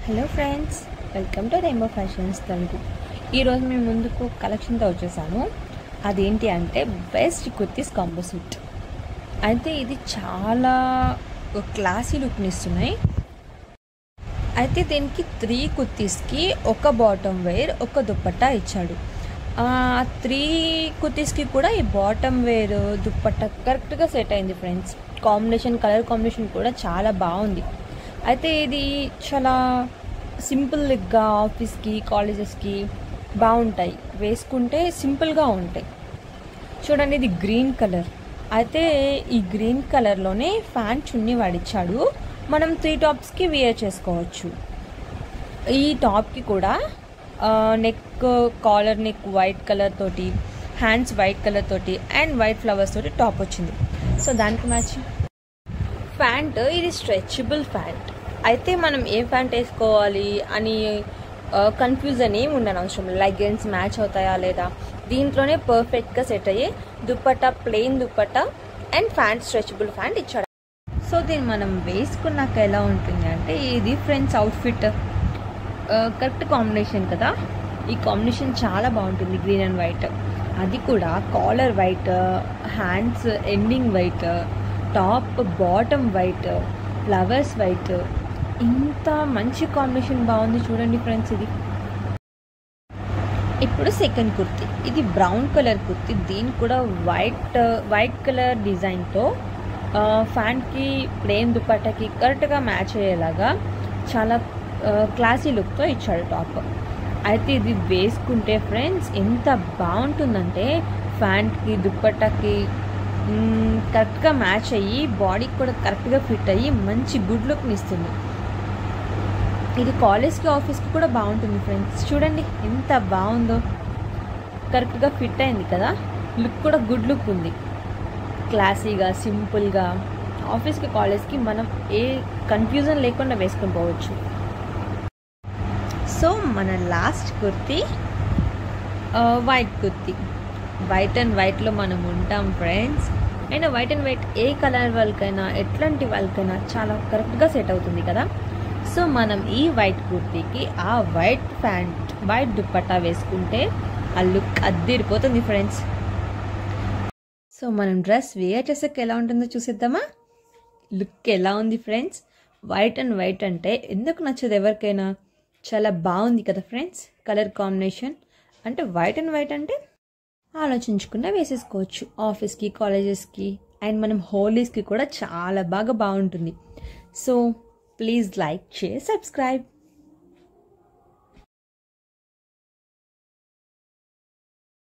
Hello friends, welcome to rainbow fashions Telugu. ఈరోజు మేము ముందుకు కలెక్షన్తో వచ్చేసాను. అదేంటి అంటే బెస్ట్ కుర్తీస్ కాంబో సూట్. అయితే ఇది చాలా క్లాసీ లుక్ని ఇస్తున్నాయి. అయితే దీనికి 3 కుర్తీస్కి ఒక బాటమ్ వేర్, ఒక దుప్పట్టా ఇచ్చాడు. 3 కుర్తీస్కి కూడా ఈ బాటమ్ వేర్ దుప్పట్టా కరెక్ట్గా సెట్ అయింది ఫ్రెండ్స్. కలర్ కాంబినేషన్ కూడా చాలా బాగుంది. అయితే ఇది చాలా సింపుల్ లుక్గా ఆఫీస్కి, కాలేజెస్కి బాగుంటాయి, వేసుకుంటే సింపుల్గా ఉంటాయి. చూడండి, ఇది గ్రీన్ కలర్. అయితే ఈ గ్రీన్ కలర్లోనే ఫ్యాంట్ చున్నీ వాడిచ్చాడు. మనం 3 టాప్స్కి వేర్ చేసుకోవచ్చు. ఈ టాప్కి కూడా neck, collar neck white colour తోటి, హ్యాండ్స్ వైట్ కలర్ తోటి అండ్ వైట్ ఫ్లవర్స్ తోటి టాప్ వచ్చింది. సో దానికి మ్యాచింగ్ ప్యాంట్, ఇది స్ట్రెచబుల్ ప్యాంట్. అయితే మనం ఏ ప్యాంట్ వేసుకోవాలి అని కన్ఫ్యూజన్ ఏమి ఉండనవసరం. లెగ్గిన్స్ మ్యాచ్ అవుతాయా లేదా, దీంట్లోనే పర్ఫెక్ట్గా సెట్ అయ్యే dupatta, plain dupatta and pant, stretchable pant ఇచ్చాడు. సో దీన్ని మనం వేసుకున్నాక ఎలా ఉంటుంది అంటే, ఇది ఫ్రెండ్స్ అవుట్ఫిట్ కరెక్ట్ కాంబినేషన్ కదా. ఈ కాంబినేషన్ చాలా బాగుంటుంది, గ్రీన్ అండ్ వైట్. అది కూడా collar white, hands ending white, top bottom white, flowers white. ఇంత మంచి కాంబినేషన్ బాగుంది చూడండి ఫ్రెండ్స్. ఇది ఇప్పుడు సెకండ్ కుర్తీ. ఇది బ్రౌన్ కలర్ కుర్తీ. దీనికి కూడా వైట్ కలర్ డిజైన్తో ఫ్యాంట్కి, ప్లెయిన్ దుపట్టాకి కరెక్ట్గా మ్యాచ్ అయ్యేలాగా చాలా క్లాసీ లుక్తో ఇచ్చాడు టాప్. అయితే ఇది వేసుకుంటే ఫ్రెండ్స్ ఎంత బాగుంటుందంటే, ఫ్యాంట్కి, దుపట్టాకి కరెక్ట్గా మ్యాచ్ అయ్యి, బాడీకి కూడా కరెక్ట్గా ఫిట్ అయ్యి మంచి గుడ్ లుక్ని ఇస్తుంది. ఇది కాలేజ్కి, ఆఫీస్కి కూడా బాగుంటుంది ఫ్రెండ్స్. చూడండి ఎంత బాగుందో, కరెక్ట్గా ఫిట్ అయింది కదా. లుక్ కూడా గుడ్ లుక్ ఉంది, క్లాసీగా, సింపుల్గా. ఆఫీస్కి, కాలేజ్కి మనం ఏ కన్ఫ్యూజన్ లేకుండా వేసుకొని పోవచ్చు. సో మన last kurti white kurti. White and వైట్లో మనం ఉంటాం ఫ్రెండ్స్. అయినా వైట్ అండ్ వైట్ ఏ కలర్ వాళ్ళకైనా, ఎట్లాంటి వాళ్ళకైనా చాలా కరెక్ట్గా సెట్ అవుతుంది కదా. సో మనం ఈ వైట్ కుర్తీకి ఆ వైట్ ప్యాంట్, వైట్ దుప్పట్టా వేసుకుంటే ఆ లుక్ అద్దిరిపోతుంది ఫ్రెండ్స్. సో మనం డ్రెస్ వేర్ చేసాక ఎలా ఉంటుందో చూసేద్దామా. లుక్ ఎలా ఉంది ఫ్రెండ్స్. వైట్ అండ్ వైట్ అంటే ఎందుకు నచ్చదు ఎవరికైనా, చాలా బాగుంది కదా ఫ్రెండ్స్. కలర్ కాంబినేషన్ అంటే వైట్ అండ్ వైట్ అంటే ఆలోచించకుండా వేసేసుకోవచ్చు ఆఫీస్కి, కాలేజెస్కి అండ్ మనం హోలీస్కి కూడా చాలా బాగా బాగుంటుంది. So please like, share, subscribe.